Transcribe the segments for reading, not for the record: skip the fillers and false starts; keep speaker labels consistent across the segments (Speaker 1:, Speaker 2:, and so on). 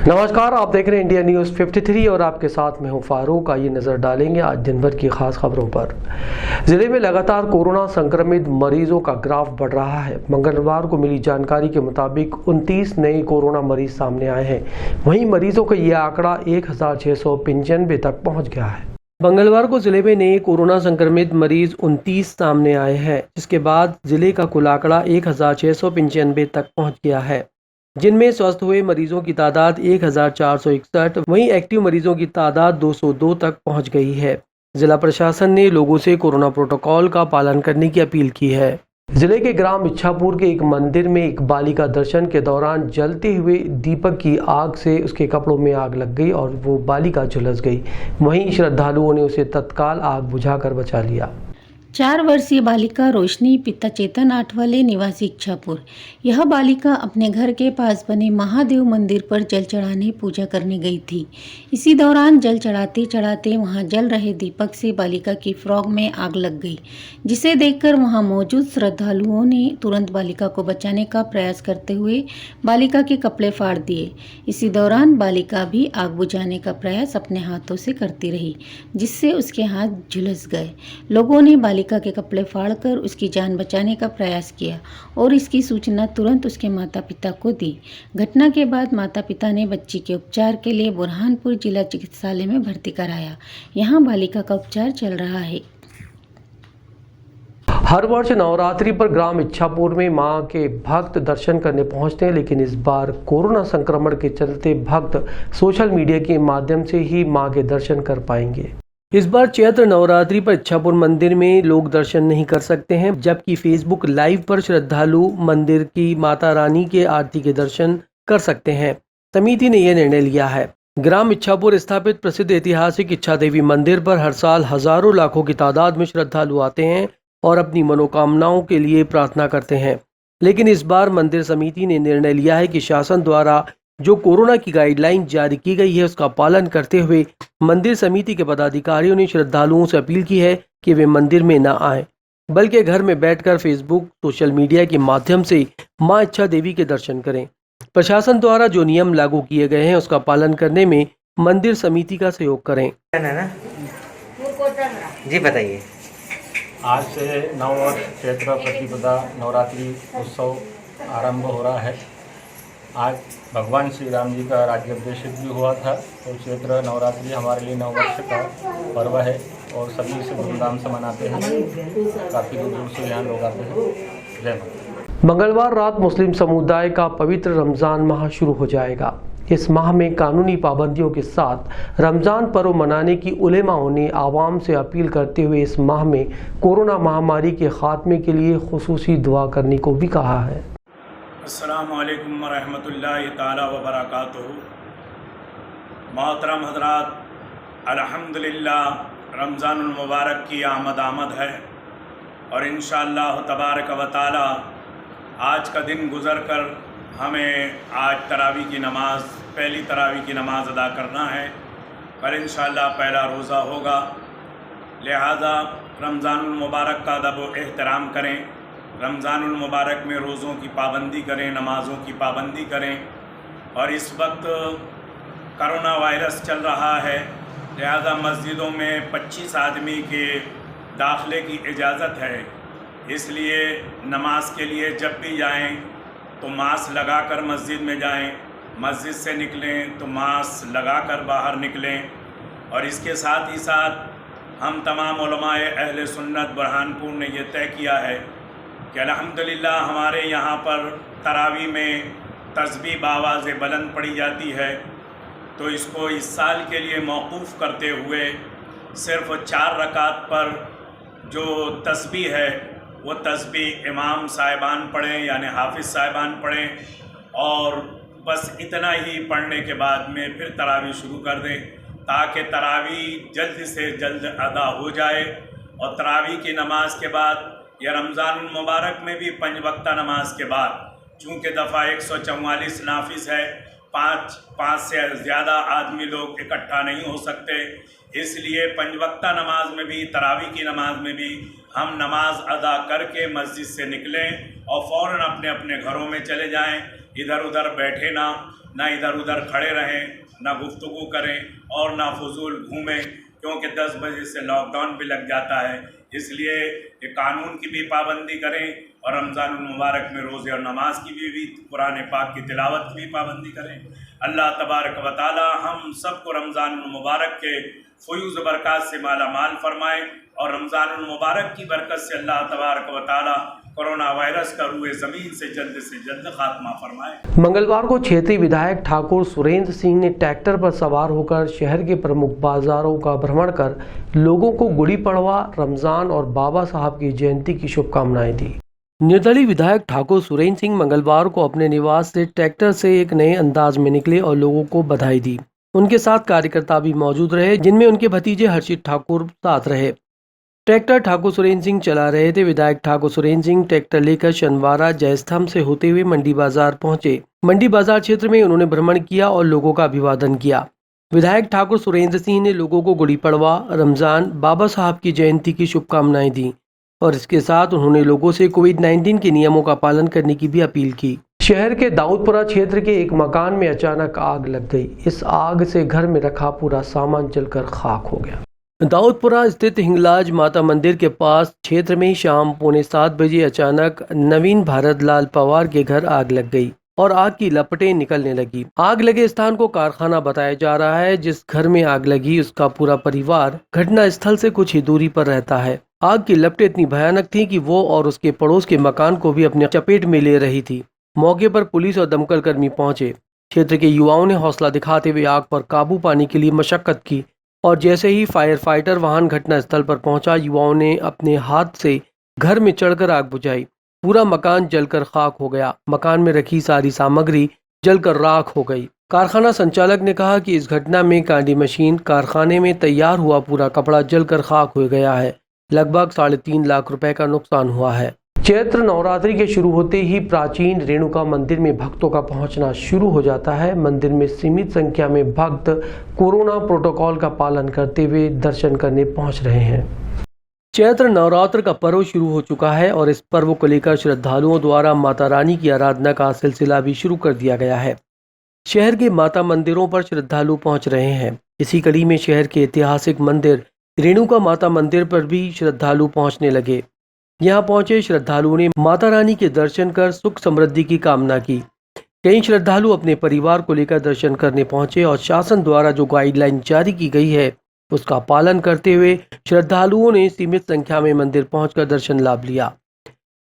Speaker 1: नमस्कार, आप देख रहे हैं इंडिया न्यूज़ 53 और आपके साथ मैं हूं फारूक। आइए नज़र डालेंगे आज दिन भर की खास खबरों पर। जिले में लगातार कोरोना संक्रमित मरीजों का ग्राफ बढ़ रहा है। मंगलवार को मिली जानकारी के मुताबिक 29 नए कोरोना मरीज सामने आए हैं। वहीं मरीजों का यह आंकड़ा 1695 तक पहुँच गया है। मंगलवार को जिले में नए कोरोना संक्रमित मरीज 29 सामने आए हैं, जिसके बाद जिले का कुल आंकड़ा 1695 तक पहुँच गया है, जिनमें स्वस्थ हुए मरीजों की तादाद 1461, वहीं एक्टिव मरीजों की तादाद 202 तक पहुंच गई है। जिला प्रशासन ने लोगों से कोरोना प्रोटोकॉल का पालन करने की अपील की है। जिले के ग्राम इच्छापुर के एक मंदिर में एक बालिका दर्शन के दौरान जलते हुए दीपक की आग से उसके कपड़ों में आग लग गई और वो बालिका झुलस गई। वहीं श्रद्धालुओं ने उसे तत्काल आग बुझाकर बचा लिया।
Speaker 2: 4 वर्षीय बालिका रोशनी पिता चेतन आठवले निवासी इच्छापुर। यह बालिका अपने घर के पास बने महादेव मंदिर पर जल चढ़ाने पूजा करने गई थी। इसी दौरान जल चढ़ाते चढ़ाते वहां जल रहे दीपक से बालिका की फ्रॉक में आग लग गई, जिसे देखकर वहां मौजूद श्रद्धालुओं ने तुरंत बालिका को बचाने का प्रयास करते हुए बालिका के कपड़े फाड़ दिए। इसी दौरान बालिका भी आग बुझाने का प्रयास अपने हाथों से करती रही, जिससे उसके हाथ झुलस गए। लोगों ने बालिका के कपड़े फाड़कर उसकी जान बचाने का प्रयास किया और इसकी सूचना तुरंत उसके माता पिता को दी। घटना के बाद माता पिता ने बच्ची के उपचार के लिए बुरहानपुर जिला चिकित्सालय में भर्ती कराया। यहां बालिका का उपचार चल रहा है।
Speaker 1: हर वर्ष नवरात्रि पर ग्राम इच्छापुर में मां के भक्त दर्शन करने पहुंचते हैं, लेकिन इस बार कोरोना संक्रमण के चलते भक्त सोशल मीडिया के माध्यम से ही मां के दर्शन कर पाएंगे। इस बार चैत्र नवरात्रि पर इच्छापुर मंदिर में लोग दर्शन नहीं कर सकते हैं, जबकि फेसबुक लाइव पर श्रद्धालु मंदिर की माता रानी के आरती के दर्शन कर सकते हैं। समिति ने यह निर्णय लिया है। ग्राम इच्छापुर स्थित प्रसिद्ध ऐतिहासिक इच्छा देवी मंदिर पर हर साल हजारों लाखों की तादाद में श्रद्धालु आते हैं और अपनी मनोकामनाओं के लिए प्रार्थना करते हैं। लेकिन इस बार मंदिर समिति ने निर्णय लिया है कि शासन द्वारा जो कोरोना की गाइडलाइन जारी की गई है उसका पालन करते हुए मंदिर समिति के पदाधिकारियों ने श्रद्धालुओं से अपील की है कि वे मंदिर में न आएं, बल्कि घर में बैठकर फेसबुक सोशल मीडिया के माध्यम से मां इच्छा देवी के दर्शन करें। प्रशासन द्वारा जो नियम लागू किए गए हैं उसका पालन करने में मंदिर समिति का सहयोग करें।
Speaker 3: जी बताइए।
Speaker 4: आज से नववर्ष चैत्र प्रतिपदा नवरात्रि उत्सव आरंभ हो रहा है। आज भगवान श्री राम जी का राज्याभिषेक भी हुआ था, तो चैत्र नवरात्रि हमारे लिए नववर्ष का पर्व है और सभी इसे धूमधाम से मनाते हैं। काफ़ी दूर दूर से यहाँ लोग आते हैं। जय माता।
Speaker 1: मंगलवार रात मुस्लिम समुदाय का पवित्र रमज़ान माह शुरू हो जाएगा। इस माह में कानूनी पाबंदियों के साथ रमज़ान पर्व मनाने की उलेमाओं ने आवाम से अपील करते हुए इस माह में कोरोना महामारी के खात्मे के लिए खुसूसी दुआ करने को भी कहा है।
Speaker 5: अस्सलामु अलैकुम वरहमतुल्लाहि ताला व बरकातुहू। मोहतरम हज़रात, अल्हम्दुलिल्लाह रमज़ानुल मुबारक की आमद है और इंशाअल्लाह तबारक व ताला आज का दिन गुज़र कर हमें आज तरावी की नमाज़, पहली तरावी की नमाज़ अदा करना है। कल इंशाअल्लाह पहला रोज़ा होगा, लिहाजा रमज़ानुल मुबारक का अदब व एहतराम करें। रमज़ानुल मुबारक में रोज़ों की पाबंदी करें, नमाज़ों की पाबंदी करें। और इस वक्त कोरोना वायरस चल रहा है, लिहाजा मस्जिदों में 25 आदमी के दाखिले की इजाज़त है। इसलिए नमाज के लिए जब भी जाएं तो मास्क लगाकर मस्जिद में जाएं, मस्जिद से निकलें तो मास्क लगाकर बाहर निकलें। और इसके साथ ही साथ हम तमाम उलमाए अहले सुन्नत बुरहानपुर ने यह तय किया है कि अल्हम्दुलिल्लाह हमारे यहाँ पर तरावी में तस्बीह बावाज़ बुलंद पढ़ी जाती है, तो इसको इस साल के लिए मौकूफ़ करते हुए सिर्फ़ 4 रकात पर जो तस्बीह है वो तस्बीह इमाम साहिबान पढ़ें, यानी हाफिज़ साहिबान पढ़ें और बस इतना ही पढ़ने के बाद में फिर तरावी शुरू कर दें, ताकि तरावी जल्द से जल्द अदा हो जाए। और तरावी की नमाज के बाद या रमज़ान मुबारक में भी 5 वक्ता नमाज के बाद चूँकि दफ़ा 144 नाफिज़ है, पाँच से ज़्यादा आदमी लोग इकट्ठा नहीं हो सकते, इसलिए पंज वक्ता नमाज में भी, तरावी की नमाज में भी हम नमाज अदा करके मस्जिद से निकलें और फ़ौरन अपने अपने घरों में चले जाएं। इधर उधर बैठे ना इधर उधर खड़े रहें, ना गुफ्तगू करें और ना फजूल घूमें, क्योंकि 10 बजे से लॉकडाउन भी लग जाता है। इसलिए ये कानून की भी पाबंदी करें और रमज़ान मुबारक में रोज़े और नमाज की भी कुरान पाक की तिलावत की भी पाबंदी करें। अल्लाह तबारक व तआला हम सबको रमज़ान मुबारक के फ़यूज़ बरक़ात से माला माल फरमाए और रमज़ान मुबारक की बरकत से अल्लाह तबारक व तआला कोरोना वायरस का रूए ज़मीन से जल्द खात्मा फरमाए।
Speaker 1: मंगलवार को क्षेत्रीय विधायक ठाकुर सुरेंद्र सिंह ने ट्रैक्टर पर सवार होकर शहर के प्रमुख बाजारों का भ्रमण कर लोगों को गुड़ी पड़वा, रमजान और बाबा साहब की जयंती की शुभकामनाएं दी। निर्दलीय विधायक ठाकुर सुरेंद्र सिंह मंगलवार को अपने निवास से ट्रैक्टर से एक नए अंदाज में निकले और लोगों को बधाई दी। उनके साथ कार्यकर्ता भी मौजूद रहे, जिनमें उनके भतीजे हर्षित ठाकुर साथ रहे। ट्रैक्टर ठाकुर सुरेंद्र सिंह चला रहे थे। विधायक ठाकुर सुरेंद्र सिंह ट्रैक्टर लेकर शनिवारा जयस्तंभ से होते हुए मंडी बाजार पहुंचे। मंडी बाजार क्षेत्र में उन्होंने भ्रमण किया और लोगों का अभिवादन किया। विधायक ठाकुर सुरेंद्र सिंह ने लोगों को गुड़ी पड़वा, रमजान, बाबा साहब की जयंती की शुभकामनाएं दी और इसके साथ उन्होंने लोगों से कोविड-19 के नियमों का पालन करने की भी अपील की। शहर के दाऊदपुरा क्षेत्र के एक मकान में अचानक आग लग गई। इस आग से घर में रखा पूरा सामान जलकर खाक हो गया। दाऊदपुरा स्थित हिंगलाज माता मंदिर के पास क्षेत्र में शाम 6:45 बजे अचानक नवीन भारत लाल पवार के घर आग लग गई और आग की लपटें निकलने लगी। आग लगे स्थान को कारखाना बताया जा रहा है। जिस घर में आग लगी उसका पूरा परिवार घटना स्थल से कुछ ही दूरी पर रहता है। आग की लपटें इतनी भयानक थी कि वो और उसके पड़ोस के मकान को भी अपने चपेट में ले रही थी। मौके पर पुलिस और दमकल कर्मी पहुंचे। क्षेत्र के युवाओं ने हौसला दिखाते हुए आग पर काबू पाने के लिए मशक्कत की और जैसे ही फायर फाइटर वाहन घटना स्थल पर पहुंचा, युवाओं ने अपने हाथ से घर में चढ़कर आग बुझाई। पूरा मकान जलकर खाक हो गया। मकान में रखी सारी सामग्री जलकर राख हो गई। कारखाना संचालक ने कहा कि इस घटना में कांडी मशीन, कारखाने में तैयार हुआ पूरा कपड़ा जलकर खाक हो गया है। लगभग 3.5 लाख रुपए का नुकसान हुआ है। चैत्र नवरात्रि के शुरू होते ही प्राचीन रेणुका मंदिर में भक्तों का पहुंचना शुरू हो जाता है। मंदिर में सीमित संख्या में भक्त कोरोना प्रोटोकॉल का पालन करते हुए दर्शन करने पहुंच रहे हैं। चैत्र नवरात्र का पर्व शुरू हो चुका है और इस पर्व को लेकर श्रद्धालुओं द्वारा माता रानी की आराधना का सिलसिला भी शुरू कर दिया गया है। शहर के माता मंदिरों पर श्रद्धालु पहुंच रहे हैं। इसी कड़ी में शहर के ऐतिहासिक मंदिर रेणुका माता मंदिर पर भी श्रद्धालु पहुंचने लगे। यहाँ पहुंचे श्रद्धालुओं ने माता रानी के दर्शन कर सुख समृद्धि की कामना की। कई श्रद्धालु अपने परिवार को लेकर दर्शन करने पहुंचे और शासन द्वारा जो गाइडलाइन जारी की गई है उसका पालन करते हुए श्रद्धालुओं ने सीमित संख्या में मंदिर पहुंचकर दर्शन लाभ लिया।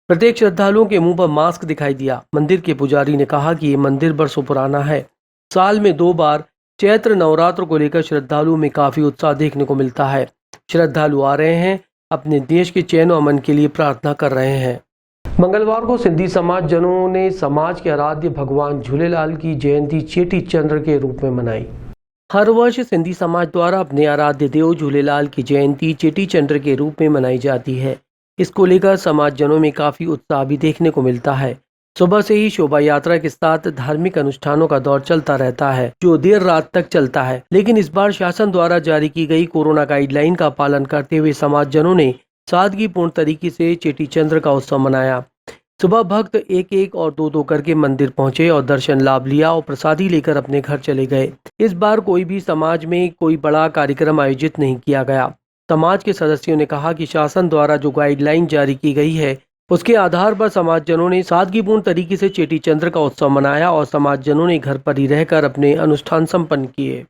Speaker 1: प्रत्येक श्रद्धालुओं के मुंह पर मास्क दिखाई दिया। मंदिर के पुजारी ने कहा कि ये मंदिर बरसों पुराना है। साल में 2 बार चैत्र नवरात्र को लेकर श्रद्धालुओं में काफी उत्साह देखने को मिलता है। श्रद्धालु आ रहे हैं, अपने देश के चैन और अमन के लिए प्रार्थना कर रहे हैं। मंगलवार को सिंधी समाज जनों ने समाज के आराध्य भगवान झूलेलाल की जयंती चेटी चंद्र के रूप में मनाई। हर वर्ष सिंधी समाज द्वारा अपने आराध्य देव झूलेलाल की जयंती चेटी चंद्र के रूप में मनाई जाती है। इसको लेकर समाज जनों में काफी उत्साह भी देखने को मिलता है। सुबह से ही शोभा यात्रा के साथ धार्मिक अनुष्ठानों का दौर चलता रहता है, जो देर रात तक चलता है। लेकिन इस बार शासन द्वारा जारी की गई कोरोना गाइडलाइन का पालन करते हुए समाज जनों ने सादगीपूर्ण तरीके से चेटी चंद्र का उत्सव मनाया। सुबह भक्त 1-1 और 2-2 करके मंदिर पहुंचे और दर्शन लाभ लिया और प्रसादी लेकर अपने घर चले गए। इस बार कोई भी समाज में कोई बड़ा कार्यक्रम आयोजित नहीं किया गया। समाज के सदस्यों ने कहा कि शासन द्वारा जो गाइडलाइन जारी की गई है उसके आधार पर समाजजनों ने सादगीपूर्ण तरीके से चेटी चंद्र का उत्सव मनाया और समाजजनों ने घर पर ही रहकर अपने अनुष्ठान संपन्न किए।